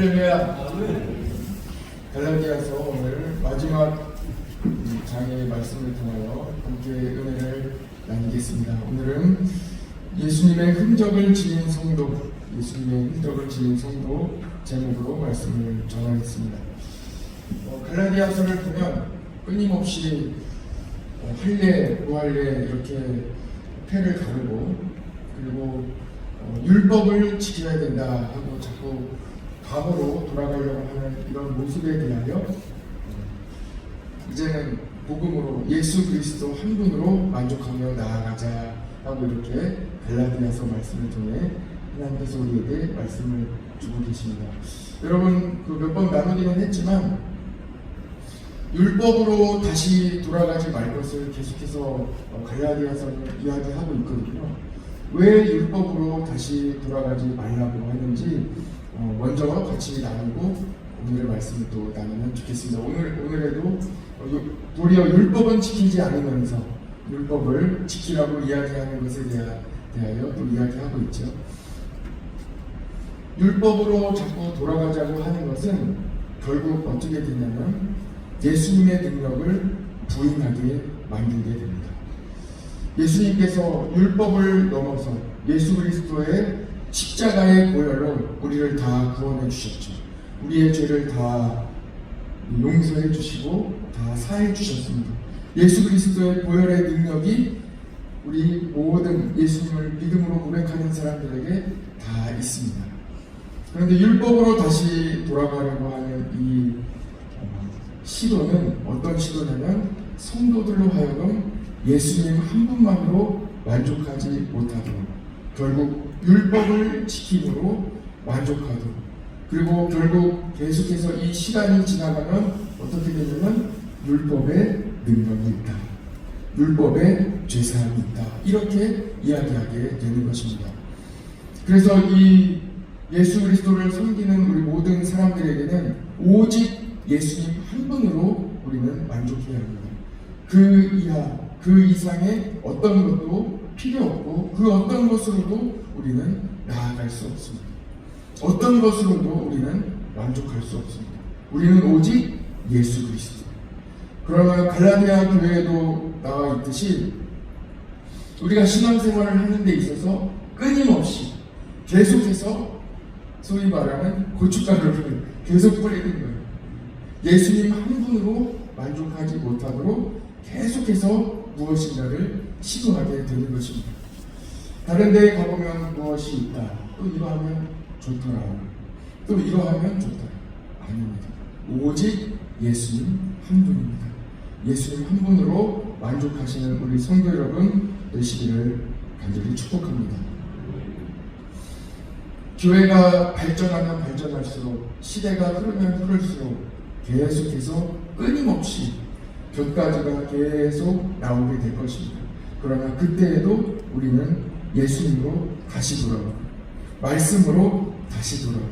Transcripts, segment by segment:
할렐루야. 갈라디아서 오늘 마지막 장의 말씀을 통하여 함께 은혜를 나누겠습니다. 오늘은 예수님의 흔적을 지닌 성도, 제목으로 말씀을 전하겠습니다. 갈라디아서를 보면 끊임없이 할례, 무할례 이렇게 패를 가르고, 그리고 율법을 지켜야 된다 하고 자꾸 과거로 돌아가려고 하는 이런 모습에 대하여 이제는 복음으로 예수 그리스도 한 분으로 만족하며 나아가자 하고 이렇게 갈라디아서 말씀을 통해 하나님께서 우리에게 말씀을 주고 계십니다. 여러분 몇 번 나누기는 했지만 율법으로 다시 돌아가지 말 것을 계속해서 갈라디아서는 이야기하고 있거든요. 왜 율법으로 다시 돌아가지 말라고 하는지 먼저 같이 나누고 오늘의 말씀을 또 나누면 좋겠습니다. 오늘에도 도리어 율법은 지키지 않으면서 율법을 지키라고 이야기하는 것에 대하여 또 이야기하고 있죠. 율법으로 자꾸 돌아가자고 하는 것은 결국 어떻게 되냐면 예수님의 능력을 부인하게 만들게 됩니다. 예수님께서 율법을 넘어서 예수 그리스도의 십자가의 보혈로 우리를 다 구원해 주셨죠. 우리의 죄를 다 용서해 주시고 다 사해 주셨습니다. 예수 그리스도의 보혈의 능력이 우리 모든 예수님을 믿음으로 고백하는 사람들에게 다 있습니다. 그런데 율법으로 다시 돌아가려고 하는 이 시도는 어떤 시도냐면 성도들로 하여금 예수님 한 분만으로 만족하지 못하도록, 결국 율법을 지킴으로 만족하도록, 그리고 결국 계속해서 이 시간이 지나가면 어떻게 되냐면 율법의 능력이 있다, 율법의 죄사함이 있다, 이렇게 이야기하게 되는 것입니다. 그래서 이 예수 그리스도를 섬기는 우리 모든 사람들에게는 오직 예수님 한 분으로 우리는 만족해야 합니다. 그 이하, 그 이상의 어떤 것도 필요 없고 그 어떤 것으로도 우리는 나아갈 수 없습니다. 어떤 것으로도 우리는 만족할 수 없습니다. 우리는 오직 예수 그리스도. 그러나 갈라디아 교회에도 나와 있듯이 우리가 신앙생활을 하는 데 있어서 끊임없이 계속해서 소위 말하는 고춧가루를 계속 뿌리는 거예요. 예수님 한 분으로 만족하지 못하도록 계속해서 무엇인가를 시도하게 되는 것입니다. 다른 데에 가보면 무엇이 있다, 또 이거 하면 좋더라, 또 이거 하면 좋더라. 아닙니다. 오직 예수님 한 분입니다. 예수님 한 분으로 만족하시는 우리 성도 여러분 되시기를 간절히 축복합니다. 교회가 발전하면 발전할수록, 시대가 흐르면 흐를수록 계속해서 끊임없이 곁가지가 계속 나오게 될 것입니다. 그러나 그때에도 우리는 예수님으로 다시 돌아오고, 말씀으로 다시 돌아오고,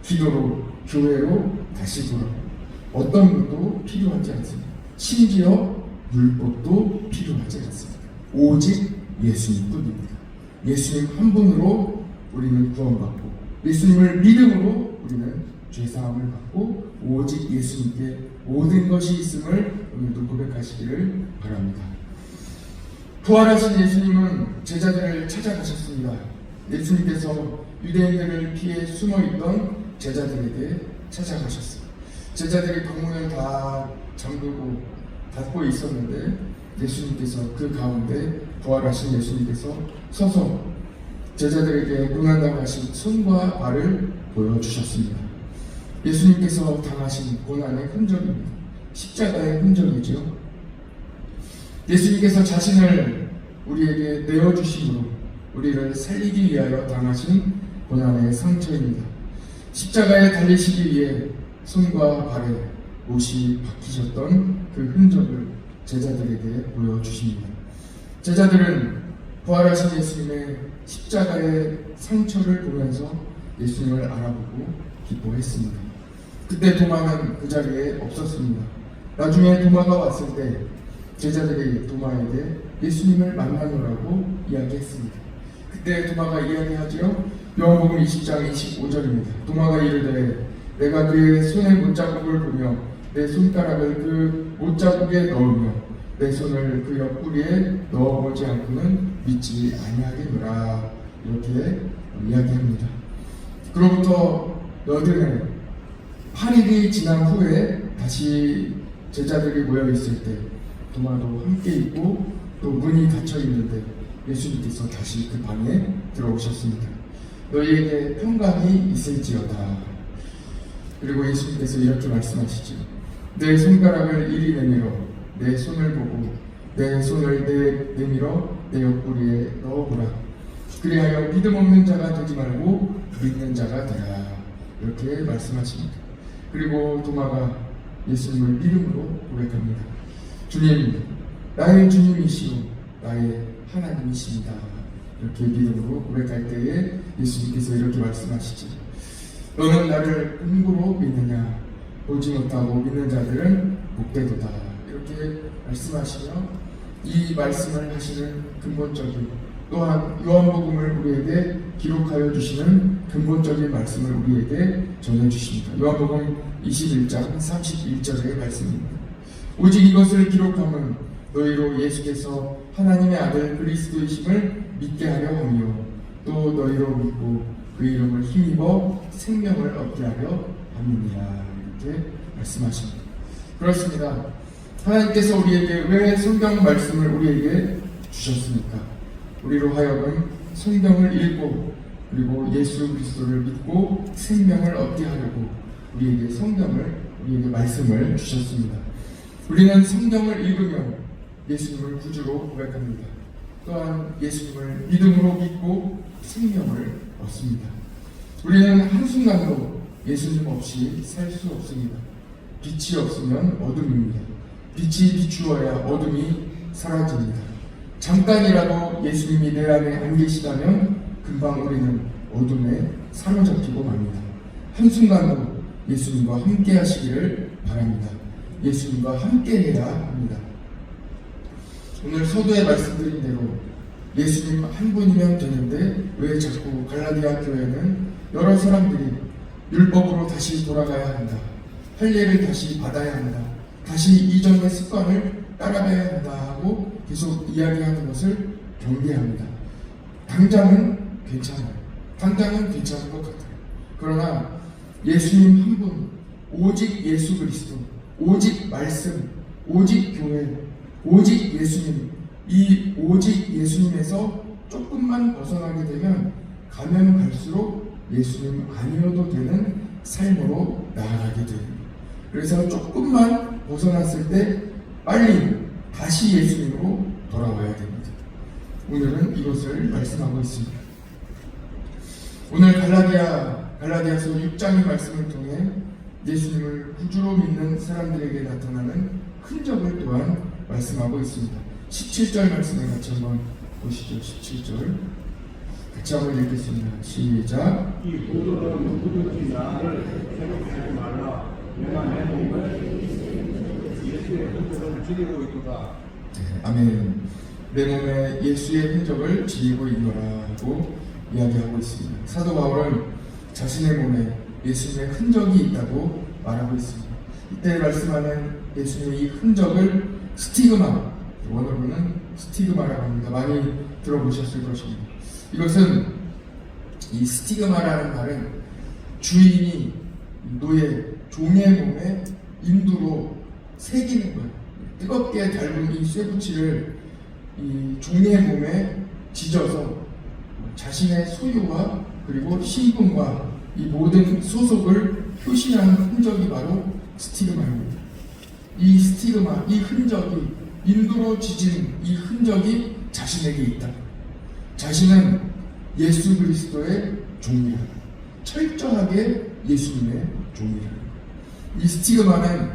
기도로, 교회로 다시 돌아오고, 어떤 것도 필요하지 않습니다. 심지어 율법도 필요하지 않습니다. 오직 예수님뿐입니다. 예수님 한 분으로 우리는 구원받고, 예수님을 믿음으로 우리는 죄사함을 받고, 오직 예수님께 모든 것이 있음을 오늘도 고백하시기를 바랍니다. 부활하신 예수님은 제자들을 찾아가셨습니다. 예수님께서 유대인들을 피해 숨어있던 제자들에게 찾아가셨어요. 제자들이 방문을 다 잠그고 닫고 있었는데 예수님께서 그 가운데, 부활하신 예수님께서 서서 제자들에게 고난당하신 손과 발을 보여주셨습니다. 예수님께서 당하신 고난의 흔적입니다. 십자가의 흔적이죠. 예수님께서 자신을 우리에게 내어주심으로 우리를 살리기 위하여 당하신 고난의 상처입니다. 십자가에 달리시기 위해 손과 발에 못이 박히셨던 그 흔적을 제자들에게 보여주십니다. 제자들은 부활하신 예수님의 십자가의 상처를 보면서 예수님을 알아보고 기뻐했습니다. 그때 도마는 그 자리에 없었습니다. 나중에 도마가 왔을 때 제자들이 도마에게 예수님을 만나노라고 이야기했습니다. 그때 도마가 이야기하죠. 요한복음 20장 25절입니다. 도마가 이르되 내가 그의 손의 못자국을 보며 내 손가락을 그 못자국에 넣으며 내 손을 그 옆구리에 넣어보지 않고는 믿지 아니하겠노라. 이렇게 이야기합니다. 그로부터 너드네 8일이 지난 후에 다시 제자들이 모여 있을 때 도마도 함께 있고 또 문이 닫혀 있는데 예수님께서 다시 그 방에 들어오셨습니다. 너희에게 평강이 있을지어다. 그리고 예수님께서 이렇게 말씀하시죠. 내 손가락을 이리 내밀어 내 손을 보고 내 손을 내밀어 내 옆구리에 넣어보라. 그리하여 믿음 없는 자가 되지 말고 믿는 자가 되라. 이렇게 말씀하십니다. 그리고 도마가 예수님을 믿음으로 고백합니다. 주님, 나의 주님이시오 나의 하나님이십니다. 이렇게 믿음으로 고백할 때에 예수님께서 이렇게 말씀하시죠. 너는 나를 음고로 믿느냐? 보지 못하고 믿는 자들은 복되도다. 이렇게 말씀하시며 이 말씀을 하시는 근본적인 또한 요한복음을 우리에게 기록하여 주시는 근본적인 말씀을 우리에게 전해주십니다. 요한복음 21장 31절의 말씀입니다. 오직 이것을 기록함은 너희로 예수께서 하나님의 아들 그리스도이심을 믿게 하려 함이요 또 너희로 믿고 그 이름을 힘입어 생명을 얻게 하려 함이니라. 이렇게 말씀하십니다. 그렇습니다. 하나님께서 우리에게 왜 성경 말씀을 우리에게 주셨습니까? 우리로 하여금 성경을 읽고 그리고 예수 그리스도를 믿고 생명을 얻게 하려고 우리에게 우리에게 말씀을 주셨습니다. 우리는 성경을 읽으며 예수님을 구주로 고백합니다. 또한 예수님을 믿음으로 믿고 생명을 얻습니다. 우리는 한순간도 예수님 없이 살 수 없습니다. 빛이 없으면 어둠입니다. 빛이 비추어야 어둠이 사라집니다. 잠깐이라도 예수님이 내 안에 안 계시다면 금방 우리는 어둠에 사로잡히고 맙니다. 한순간도 예수님과 함께 하시기를 바랍니다. 예수님과 함께 해야 합니다. 오늘 서두에 말씀드린 대로 예수님 한 분이면 되는데 왜 자꾸 갈라디아 교회는 여러 사람들이 율법으로 다시 돌아가야 한다. 할례를 다시 받아야 한다. 다시 이전의 습관을 따라가야 한다 하고 계속 이야기하는 것을 경계합니다. 당장은 괜찮아요. 당장은 괜찮은 것 같아요. 그러나 예수님 한 분, 오직 예수 그리스도, 오직 말씀, 오직 교회, 오직 예수님, 이 오직 예수님에서 조금만 벗어나게 되면 가면 갈수록 예수님 아니어도 되는 삶으로 나아가게 됩니다. 그래서 조금만 벗어났을 때 빨리 다시 예수님으로 돌아와야 됩니다. 오늘은 이것을 말씀하고 있습니다. 오늘 갈라디아서 6장의 말씀을 통해 예수님을 구주로 믿는 사람들에게 나타나는 흔적을 또한 말씀하고 있습니다. 17절 말씀을 같이 한번 보시죠. 17절 같이 한번 읽겠습니다. 시작. 이 모든 누구든지 나를 생각하지 말라. 내가 내 몸을 예수의 흔적을 지니고 있도다. 아멘. 내 몸에 예수의 흔적을 지니고 있노라고 이야기하고 있습니다. 사도 바울은 자신의 몸에 예수님의 흔적이 있다고 말하고 있습니다. 이때 말씀하는 예수님의 이 흔적을 스티그마, 원어로는 스티그마라고 합니다. 많이 들어보셨을 것입니다. 이것은 이 스티그마라는 말은 주인이 종의 몸에 인두로 새기는 거예요. 뜨겁게 달군 이 쇠붙이를 이 종의 몸에 지져서 자신의 소유와 그리고 신분과 이 모든 소속을 표시하는 흔적이 바로 스티그마입니다. 이 스티그마, 이 흔적이 인두로 지진 이 흔적이 자신에게 있다. 자신은 예수 그리스도의 종이라. 철저하게 예수님의 종이라. 이 스티그마는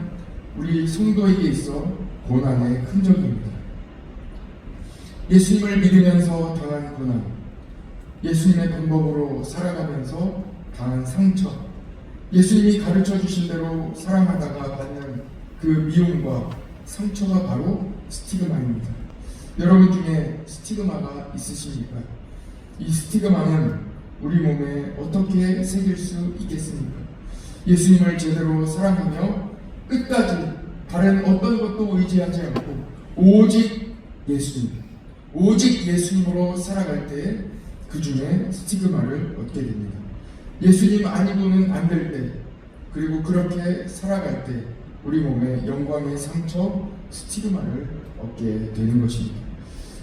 우리 성도에게 있어 고난의 흔적입니다. 예수님을 믿으면서 당한 고난, 예수님의 방법으로 살아가면서 당한 상처, 예수님이 가르쳐 주신 대로 사랑하다가 받는 그 미움과 상처가 바로 스티그마입니다. 여러분 중에 스티그마가 있으십니까? 이 스티그마는 우리 몸에 어떻게 새길 수 있겠습니까? 예수님을 제대로 사랑하며 끝까지 다른 어떤 것도 의지하지 않고 오직 예수님, 오직 예수님으로 살아갈 때 그 중에 스티그마를 얻게 됩니다. 예수님 아니고는 안 될 때, 그리고 그렇게 살아갈 때 우리 몸에 영광의 상처, 스티그마를 얻게 되는 것입니다.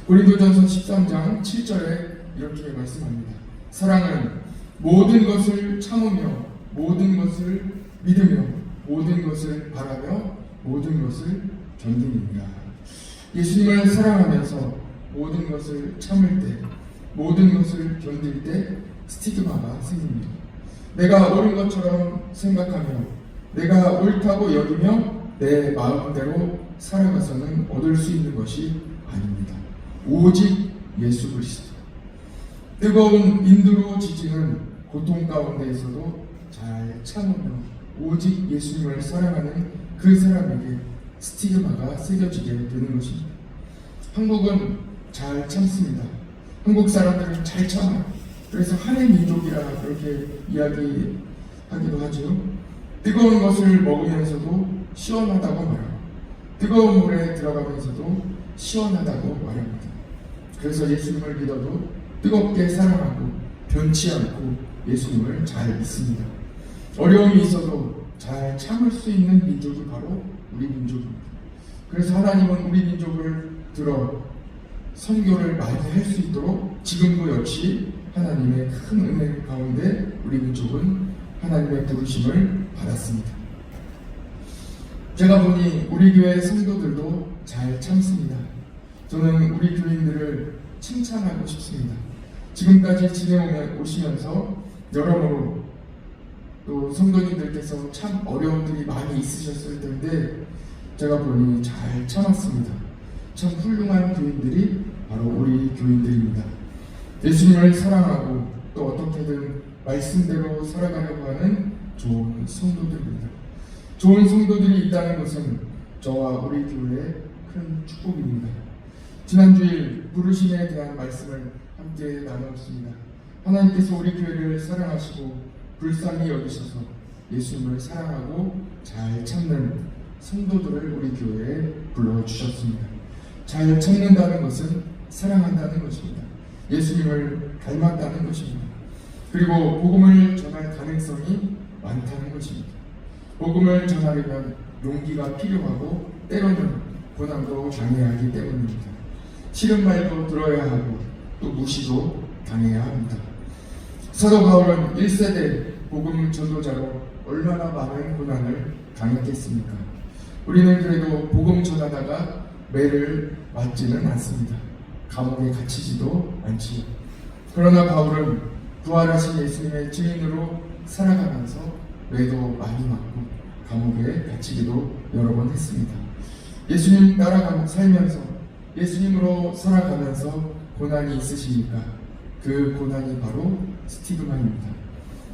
고린도전서 13장 7절에 이렇게 말씀합니다. 사랑은 모든 것을 참으며 모든 것을 믿으며 모든 것을 바라며 모든 것을 견디느니라. 예수님을 사랑하면서 모든 것을 참을 때, 모든 것을 견딜 때 스티그마가 생깁니다. 내가 옳은 것처럼 생각하며 내가 옳다고 여기며 내 마음대로 살아가서는 얻을 수 있는 것이 아닙니다. 오직 예수 그리스도. 뜨거운 인두로 지지는 고통 가운데에서도 잘 참으며 오직 예수님을 사랑하는 그 사람에게 스티그마가 새겨지게 되는 것입니다. 한국은 잘 참습니다. 한국 사람들은 잘 참아요. 그래서 한의 민족이라 그렇게 이야기하기도 하죠. 뜨거운 것을 먹으면서도 시원하다고 말하고 뜨거운 물에 들어가면서도 시원하다고 말합니다. 그래서 예수님을 믿어도 뜨겁게 사랑하고 변치 않고 예수님을 잘 믿습니다. 어려움이 있어도 잘 참을 수 있는 민족이 바로 우리 민족입니다. 그래서 하나님은 우리 민족을 들어 선교를 많이 할 수 있도록 지금도 역시 하나님의 큰 은혜 가운데 우리 민족은 하나님의 부르심을 받았습니다. 제가 보니 우리 교회 성도들도 잘 참습니다. 저는 우리 교인들을 칭찬하고 싶습니다. 지금까지 지내오시면서 여러모로 또 성도님들께서 참 어려움들이 많이 있으셨을 텐데 제가 보니 잘 참았습니다. 참 훌륭한 교인들이 바로 우리 교인들입니다. 예수님을 사랑하고 또 어떻게든 말씀대로 살아가려고 하는 좋은 성도들입니다. 좋은 성도들이 있다는 것은 저와 우리 교회의 큰 축복입니다. 지난주일 부르심에 대한 말씀을 함께 나누었습니다. 하나님께서 우리 교회를 사랑하시고 불쌍히 여기셔서 예수님을 사랑하고 잘 참는 성도들을 우리 교회에 불러주셨습니다. 잘 참는다는 것은 사랑한다는 것입니다. 예수님을 닮았다는 것입니다. 그리고 복음을 전할 가능성이 많다는 것입니다. 복음을 전하려면 용기가 필요하고 때로는 고난도 당해야 하기 때문입니다. 싫은 말도 들어야 하고 또 무시도 당해야 합니다. 사도 바울은 1세대 복음 전도자로 얼마나 많은 고난을 당했겠습니까? 우리는 그래도 복음 전하다가 매를 맞지는 않습니다. 감옥에 갇히지도 않지요. 그러나 바울은 부활하신 예수님의 증인으로 살아가면서 매도 많이 맞고 감옥에 갇히기도 여러 번 했습니다. 예수님 살면서 예수님으로 살아가면서 고난이 있으십니까? 그 고난이 바로 스티그마입니다.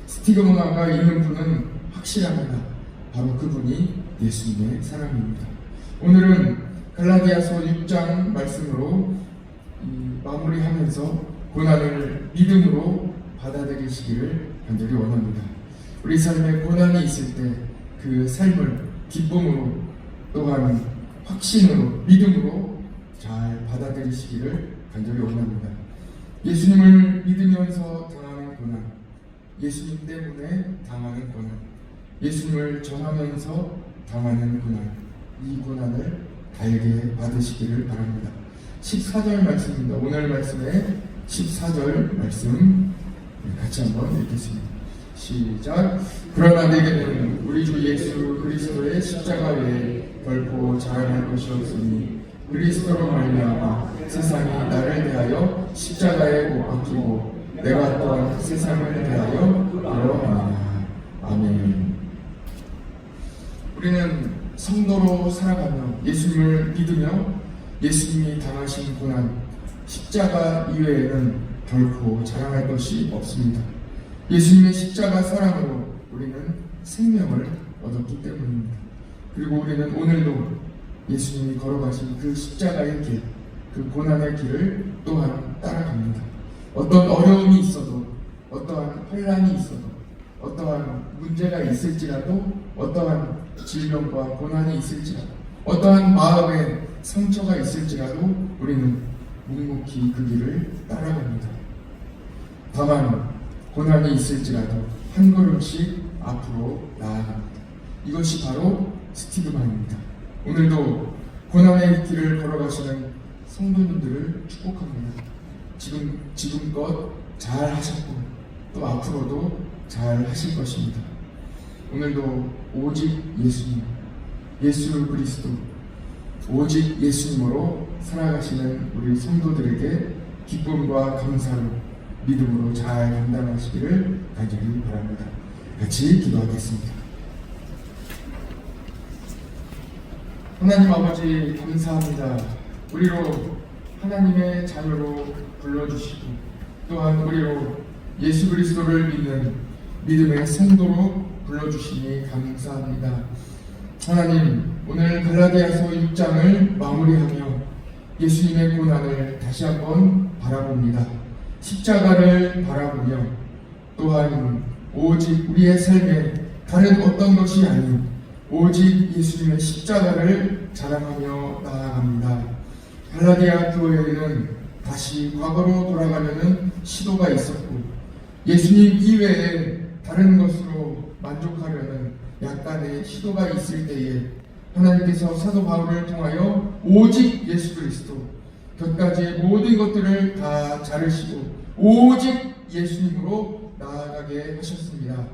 스티그마가 있는 분은 확실합니다. 바로 그분이 예수님의 사랑입니다. 오늘은 갈라디아서 6장 말씀으로 마무리하면서 고난을 믿음으로 받아들이시기를 간절히 원합니다. 우리 삶에 고난이 있을 때 그 삶을 기쁨으로 또한 확신으로 믿음으로 잘 받아들이시기를 간절히 원합니다. 예수님을 믿으면서 당하는 고난, 예수님 때문에 당하는 고난, 예수님을 전하면서 당하는 고난, 이 고난을 달게 받으시기를 바랍니다. 14절 말씀입니다. 오늘 말씀의 14절 말씀 같이 한번 읽겠습니다. 시작. 그러나 내게는 우리 주 예수 그리스도의 십자가 외에 결코 자랑할 것이 없으니 그리스도로 말미암아 세상이 나를 대하여 십자가에 못 박히고 내가 또한 세상을 대하여 그러하노라. 아멘. 우리는 성도로 살아가며 예수님을 믿으며 예수님이 당하신 고난, 십자가 이외에는 결코 자랑할 것이 없습니다. 예수님의 십자가 사랑으로 우리는 생명을 얻었기 때문입니다. 그리고 우리는 오늘도 예수님이 걸어가신 그 십자가의 길, 그 고난의 길을 또한 따라갑니다. 어떤 어려움이 있어도, 어떠한 환란이 있어도, 어떠한 문제가 있을지라도, 어떠한 질병과 고난이 있을지라도, 어떠한 마음의 상처가 있을지라도 우리는 묵묵히 그 길을 따라갑니다. 다만 고난이 있을지라도 한 걸음씩 앞으로 나아갑니다. 이것이 바로 스티그마입니다. 오늘도 고난의 길을 걸어가시는 성도님들을 축복합니다. 지금껏 잘 하셨고 또 앞으로도 잘 하실 것입니다. 오늘도 오직 예수님, 예수 그리스도, 오직 예수님으로 살아가시는 우리 성도들에게 기쁨과 감사로 믿음으로 잘 감당하시기를 간절히 바랍니다. 같이 기도하겠습니다. 하나님 아버지 감사합니다. 우리로 하나님의 자녀로 불러주시고 또한 우리로 예수 그리스도를 믿는 믿음의 성도로 불러주시니 감사합니다. 하나님, 오늘 갈라디아서 6장을 마무리하며 예수님의 고난을 다시 한번 바라봅니다. 십자가를 바라보며 또한 오직 우리의 삶에 다른 어떤 것이 아닌 오직 예수님의 십자가를 자랑하며 나아갑니다. 갈라디아 교회에는 다시 과거로 돌아가려는 시도가 있었고 예수님 이외에 다른 것으로 만족하려는 약간의 시도가 있을 때에 하나님께서 사도 바울을 통하여 오직 예수 그리스도, 곁가지의 모든 것들을 다 자르시고 오직 예수님으로 나아가게 하셨습니다.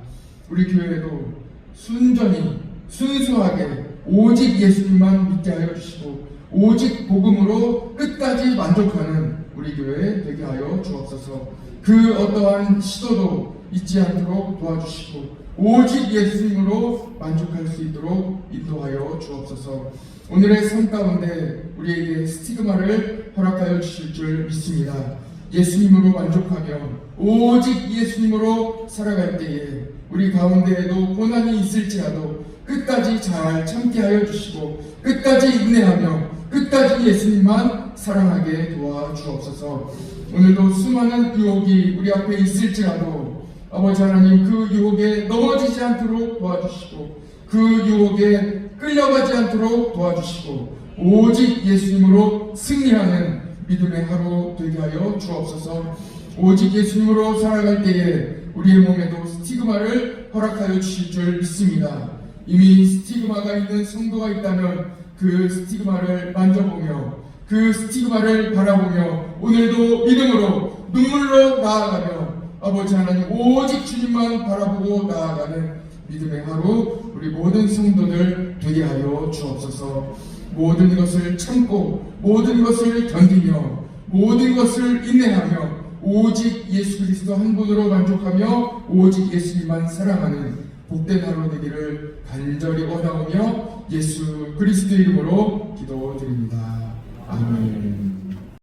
우리 교회도 순전히 순수하게 오직 예수님만 믿게 하여 주시고 오직 복음으로 끝까지 만족하는 우리 교회 되게 하여 주옵소서. 그 어떠한 시도도 잊지 않도록 도와주시고 오직 예수님으로 만족할 수 있도록 인도하여 주옵소서. 오늘의 삶 가운데 우리에게 스티그마를 허락하여 주실 줄 믿습니다. 예수님으로 만족하며 오직 예수님으로 살아갈 때에 우리 가운데에도 고난이 있을지라도 끝까지 잘 참게 하여 주시고 끝까지 인내하며 끝까지 예수님만 사랑하게 도와주옵소서. 오늘도 수많은 유혹이 우리 앞에 있을지라도 아버지 하나님 그 유혹에 넘어지지 않도록 도와주시고 그 유혹에 끌려가지 않도록 도와주시고 오직 예수님으로 승리하는 믿음의 하루 되게 하여 주옵소서. 오직 예수님으로 살아갈 때에 우리의 몸에도 스티그마를 허락하여 주실 줄 믿습니다. 이미 스티그마가 있는 성도가 있다면 그 스티그마를 만져보며 그 스티그마를 바라보며 오늘도 믿음으로 눈물로 나아가며 아버지 하나님 오직 주님만 바라보고 나아가는 믿음의 하루 우리 모든 성도들 되게 하여 주옵소서. 모든 것을 참고 모든 것을 견디며 모든 것을 인내하며 오직 예수 그리스도 한 분으로 만족하며 오직 예수님만 사랑하는 복된 하루 되기를 간절히 원하오며 예수 그리스도 이름으로 기도드립니다. 아멘.